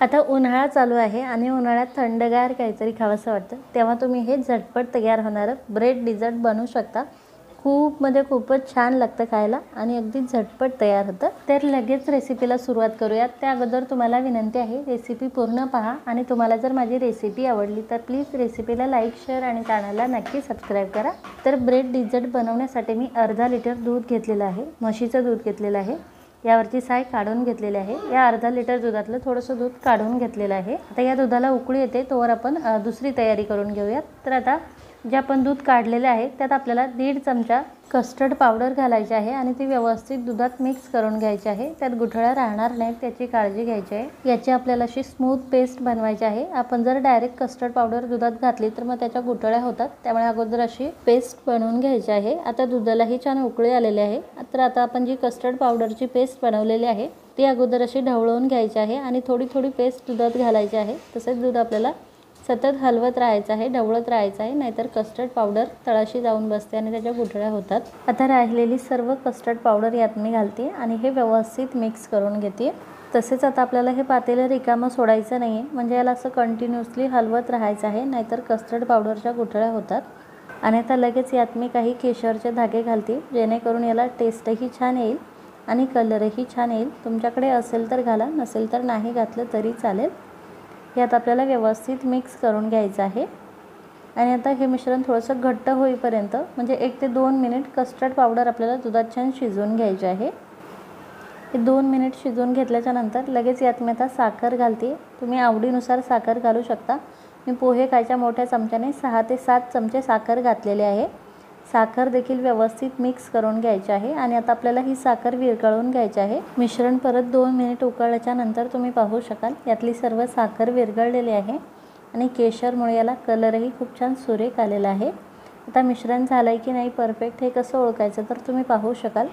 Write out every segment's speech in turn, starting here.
आता उन्हाळा चालू आहे आणि उन्हाळ्यात थंडगार काहीतरी खावंसं वाटतं, तेव्हा तुम्ही हे झटपट तयार होणारं ब्रेड डिझर्ट बनवू शकता। खूपच छान लागतं खायला आणि अगदी झटपट तयार होतं। तर लगेच रेसिपीला सुरुवात करूयात। त्या अगोदर तुम्हाला विनंती आहे, रेसिपी पूर्ण पहा आणि तुम्हाला जर माझी रेसिपी आवडली तर प्लीज रेसिपीला लाईक, शेअर आणि चॅनलला नक्की सबस्क्राईब करा। तर ब्रेड डिझर्ट बनवण्यासाठी मी अर्धा लिटर दूध घेतलेलं आहे, म्हशीचं दूध घेतलेलं आहे। यावरची साय काढून घेतलेली आहे। या अर्धा लिटर दुधातलं थोडंसं दूध काढून घेतलेलं आहे। आता या दुधाला उकळी येते तोवर आपण दुसरी तयारी करून घेऊयात। तर आता जे आपण दूध काढलेले आहे त्यात आपल्याला 1.5 चमचा कस्टर्ड पावडर घालायची आहे आणि ती व्यवस्थित दुधात मिक्स करून घ्यायची आहे। त्यात गुठळ्या राहणार नाहीत त्याची काळजी घ्यायची आहे। याची आपल्याला अशी स्मूथ पेस्ट बनवायची आहे। आपण जर डायरेक्ट कस्टर्ड पावडर दुधात घातली तर मग त्याच्या गुठळ्या होतात, त्यामुळे अगोदर अशी पेस्ट बनवून घ्यायची आहे। आता दुधालाही छान उकळी आलेली आहे। तर आता आपण जी कस्टर्ड पावडरची पेस्ट बनवलेली आहे ती अगोदर अशी ढवळून घ्यायची आहे आणि थोडी पेस्ट दुधात घालायची आहे। तसेच दूध आपल्याला सतत हलवत राहायचं आहे, ढवळत राहायचं आहे, नाहीतर कस्टर्ड पावडर तळाशी जाऊन बसते आणि त्याच्या गुठळ्या होतात। आता राहिलेली सर्व कस्टर्ड पावडर यात मी घालते आणि हे व्यवस्थित मिक्स करून घेते। तसेच आता आपल्याला हे पातेलं रिकामं सोडायचं नाही आहे, म्हणजे याला असं कंटिन्युअसली हलवत राहायचं आहे, नाहीतर कस्टर्ड पावडरच्या गुठळ्या होतात। आणि आता लगेच यात मी काही केशरचे धागे घालते, जेणेकरून याला टेस्टही छान येईल आणि कलरही छान येईल। तुमच्याकडे असेल तर घाला, नसेल तर नाही घातलं तरी चालेल। यात आपल्याला व्यवस्थित मिक्स करून घ्यायचं आहे आणि आता हे मिश्रण थोडंसं घट्ट होईपर्यंत म्हणजे 1 ते 2 मिनिट कस्टर्ड पावडर आपल्याला दुधात छान शिजवून घ्यायचे आहे। हे 2 मिनिट शिजवून घेतल्याच्या नंतर लगेच यात मी आता साखर घालते। तुम्ही आवडीनुसार साखर घालू शकता। मी पोहे खायच्या मोठ्या चमच्याने 6 ते 7 चमचे साखर घातलेले आहे। साखर देखील व्यवस्थित मिक्स करून घ्यायची आहे आणि आता आपल्याला ही साखर विरघळवून घ्यायची आहे। मिश्रण परत 2 मिनिट उकळल्याच्या नंतर तुम्ही पाहू शकाल यातली सर्व साखर विरघळलेली आहे आणि केशरमुळे याला कलरही खूप छान सुरेख आलेला आहे। आता मिश्रण झालंय की नाही परफेक्ट हे कसं ओळखायचं तर तुम्ही पाहू शकाल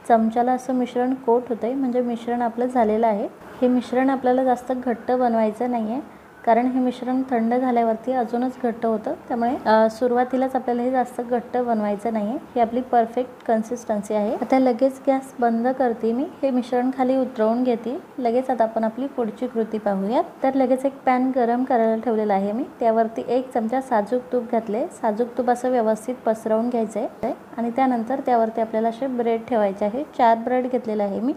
चमच्याला असं मिश्रण कोट होतंय, म्हणजे मिश्रण आपलं झालेलं आहे। हे मिश्रण आपल्याला जास्त घट्ट बनवायचं नाही आहे, कारण हे मिश्रण थंड झाल्यावरती अजूनच घट्ट होतं, त्यामुळे सुरुवातीलाच आपल्याला हे जास्त घट्ट बनवायचं नाही आहे। ही आपली परफेक्ट कन्सिस्टन्सी आहे। आता लगेच गॅस बंद करते मी, हे मिश्रण खाली उतरवून घेते। लगेच आता आपण आपली पुढची कृती पाहूयात। तर लगेच एक पॅन गरम करायला ठेवलेला आहे मी, त्यावरती 1 चमचा साजूक तूप घातले। साजूक तूप असं व्यवस्थित पसरवून घ्यायचं आहे आणि त्यानंतर त्यावरती आपल्याला असे ब्रेड ठेवायचे आहे। 4 ब्रेड घेतलेले आहे मी।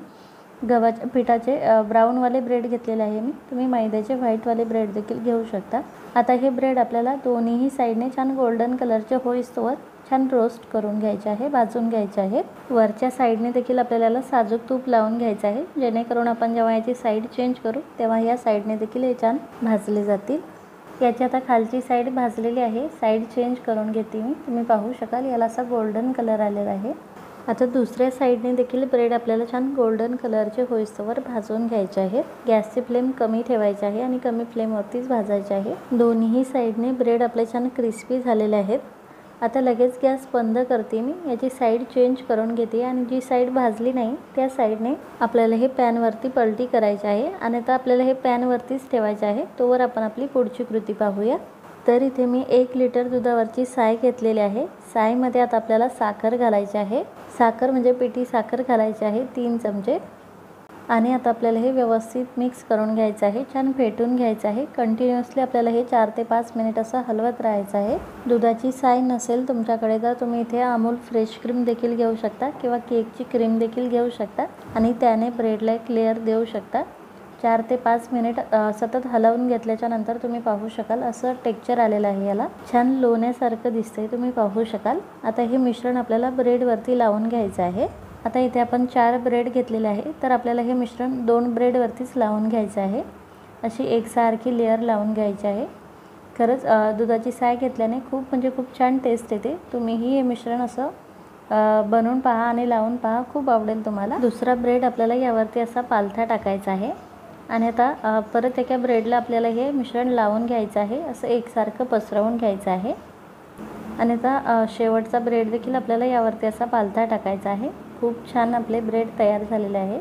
गव्हाच्या पिठाचे ब्राऊनवाले ब्रेड घेतलेले आहे मी, तुम्ही मैद्याचे व्हाईटवाले ब्रेड देखील घेऊ शकता। आता हे ब्रेड आपल्याला दोन्ही साईडने छान गोल्डन कलरचे होईस्तोवर छान रोस्ट करून घ्यायचे आहे, भाजून घ्यायचे आहेत। वरच्या साईडने देखील आपल्याला साजूक तूप लावून घ्यायचं आहे, जेणेकरून आपण जेव्हा याची साईड चेंज करू तेव्हा या साईडने देखील हे छान भाजले जातील। याची आता खालची साईड भाजलेली आहे, साईड चेंज करून घेते मी, तुम्ही पाहू शकाल याला असा गोल्डन कलर आलेला आहे। आता दुसऱ्या साईडने देखील ब्रेड आपल्याला छान गोल्डन कलरचे होईस्तोवर भाजून घ्यायचे आहेत। गॅसची फ्लेम कमी ठेवायची आहे आणि कमी फ्लेमवरतीच भाजायचे आहे। दोन्ही साईडने ब्रेड आपले छान क्रिस्पी झालेले आहेत। आता लगेच गॅस बंद करते मी, याची साईड चेंज करून घेते आणि जी साईड भाजली नाही त्या साईडने आपल्याला हे पॅनवरती पलटी करायची आहे आणि आता आपल्याला हे पॅनवरतीच ठेवायचे आहे। तोवर आपण आपली पुढची कृती पाहूया। तर इथे मी 1 लिटर दुधावरची साय घेतलेली आहे। सायमध्ये आता आपल्याला साखर घालायची आहे। साखर म्हणजे पिठी साखर घालायची आहे 3 चमचे आणि आता आपल्याला हे व्यवस्थित मिक्स करून घ्यायचं आहे, छान फेटून घ्यायचं आहे। कंटिन्युअसली आपल्याला हे 4 ते 5 मिनिट असं हलवत राहायचं आहे। दुधाची साय नसेल तुमच्याकडे तर तुम्ही इथे अमूल फ्रेश क्रीम देखील घेऊ शकता किंवा केकची क्रीम देखील घेऊ शकता आणि त्याने ब्रेडला एक लेअर देऊ शकता। 4 ते 5 मिनिट सतत हलवून घेतल्याच्या नंतर तुम्ही पाहू शकाल असं टेक्स्चर आलेलं आहे, याला छान लोण्यासारखं दिसतंय, तुम्ही पाहू शकाल। आता हे मिश्रण आपल्याला ब्रेडवरती लावून घ्यायचं आहे। आता इथे आपण 4 ब्रेड घेतलेले आहे, तर आपल्याला हे मिश्रण 2 ब्रेडवरतीच लावून घ्यायचं आहे। अशी एकसारखी लेअर लावून घ्यायची आहे। खरंच दुधाची साय घेतल्याने खूप छान टेस्ट येते। तुम्हीही हे मिश्रण असं बनवून पहा आणि लावून पहा, खूप आवडेल तुम्हाला। दुसरा ब्रेड आपल्याला यावरती असा पालथा टाकायचा आहे आणि आता परत एका ब्रेडला आपल्याला हे मिश्रण लावून घ्यायचं आहे, असं एकसारखं पसरवून घ्यायचं आहे आणि आता शेवटचा ब्रेड देखील आपल्याला यावरती असा पालथा टाकायचा आहे। खूप छान आपले ब्रेड तयार झालेले आहे।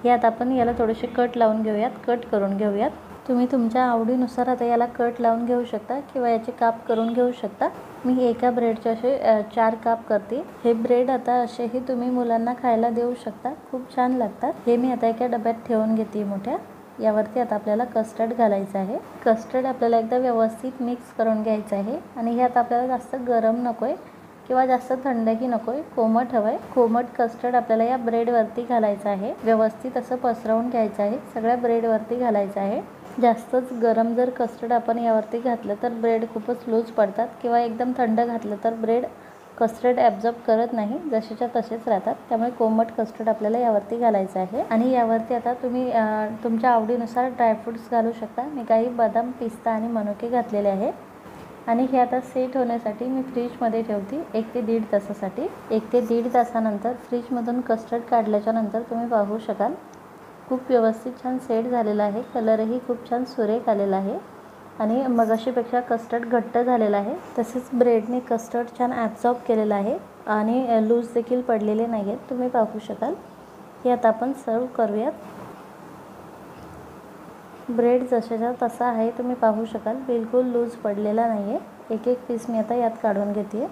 यात आपण याला थोडेसे कट लावून घेऊयात, कट करून घेऊयात। तुम्ही तुमच्या आवडीनुसार आता याला कट लावून घेऊ शकता किंवा याचे काप करून घेऊ शकता। मी एका ब्रेडचे असे 4 काप करते। हे ब्रेड आता असेही तुम्ही मुलांना खायला देऊ शकता, खूप छान लागतात। हे मी आता एका डब्यात ठेवून घेते मोठ्या यावरती आता आपल्याला कस्टर्ड घालायचं आहे। कस्टर्ड आपल्याला एकदा व्यवस्थित मिक्स करून घ्यायचं आहे आणि ह्यात आपल्याला जास्त गरम नको आहे किंवा जास्त थंडही नको आहे, कोमट हवं आहे। कोमट कस्टर्ड आपल्याला या ब्रेडवरती घालायचं आहे, व्यवस्थित असं पसरवून घ्यायचं आहे, सगळ्या ब्रेडवरती घालायचं आहे। जास्तच गरम जर कस्टर्ड आपण यावरती घातलं तर ब्रेड खूपच लूज पडतात किंवा एकदम थंड घातलं तर ब्रेड कस्टर्ड ॲब्झॉर्ब करत नाही, जसेच्या तसेच राहतात। त्यामुळे कोमट कस्टर्ड आपल्याला यावरती घालायचं आहे आणि यावरती आता तुम्ही तुमच्या आवडीनुसार ड्रायफ्रूट्स घालू शकता। मी काही बदाम, पिस्ता आणि मनुके घातलेले आहे आणि हे आता सेट होण्यासाठी मी फ्रीजमध्ये ठेवते 1 ते 1.5 तासासाठी। 1 ते 1.5 तासानंतर फ्रीजमधून कस्टर्ड काढल्याच्या नंतर तुम्ही पाहू शकाल खूप व्यवस्थित छान सेट झालेला आहे। कलरही खूप छान सुरेख आलेला आहे आणि मगाशीपेक्षा कस्टर्ड घट्ट झालेला आहे। तसेच ब्रेडने कस्टर्ड छान ॲब्झॉर्ब केलेलं आहे आणि लूज देखील पडलेले नाही आहेत, तुम्ही पाहू शकाल। हे आता आपण सर्व करूयात। ब्रेड जशाच्या तसा आहे, तुम्ही पाहू शकाल, बिलकुल लूज पडलेला नाही आहे। एक एक पीस मी आता यात काढून घेते।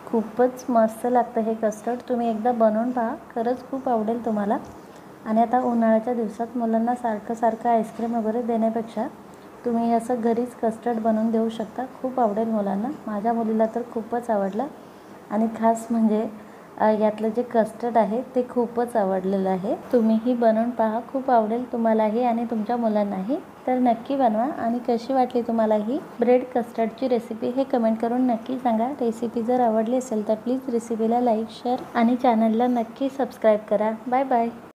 खूपच मस्त लागतं हे कस्टर्ड, तुम्ही एकदा बनवून पहा, खरंच खूप आवडेल तुम्हाला। आणि आता उन्हाळ्याच्या दिवसात मुलांना सारखं आईस्क्रीम वगैरे देण्यापेक्षा तुम्ही असं घरीच कस्टर्ड बनवून देऊ शकता, खूप आवडेल मुलांना। माझ्या मुलीला तर खूपच आवडलं आणि खास म्हणजे यातलं जे कस्टर्ड आहे ते खूपच आवडलेलं आहे। तुम्हीही बनवून पहा, खूप आवडेल तुम्हालाही आणि तुमच्या मुलांनाही। तर नक्की बनवा आणि कशी वाटली तुम्हाला ही ब्रेड कस्टर्डची रेसिपी हे कमेंट करून नक्की सांगा। रेसिपी जर आवडली असेल तर प्लीज रेसिपीला लाईक, शेअर आणि चॅनलला नक्की सबस्क्राईब करा। Bye bye.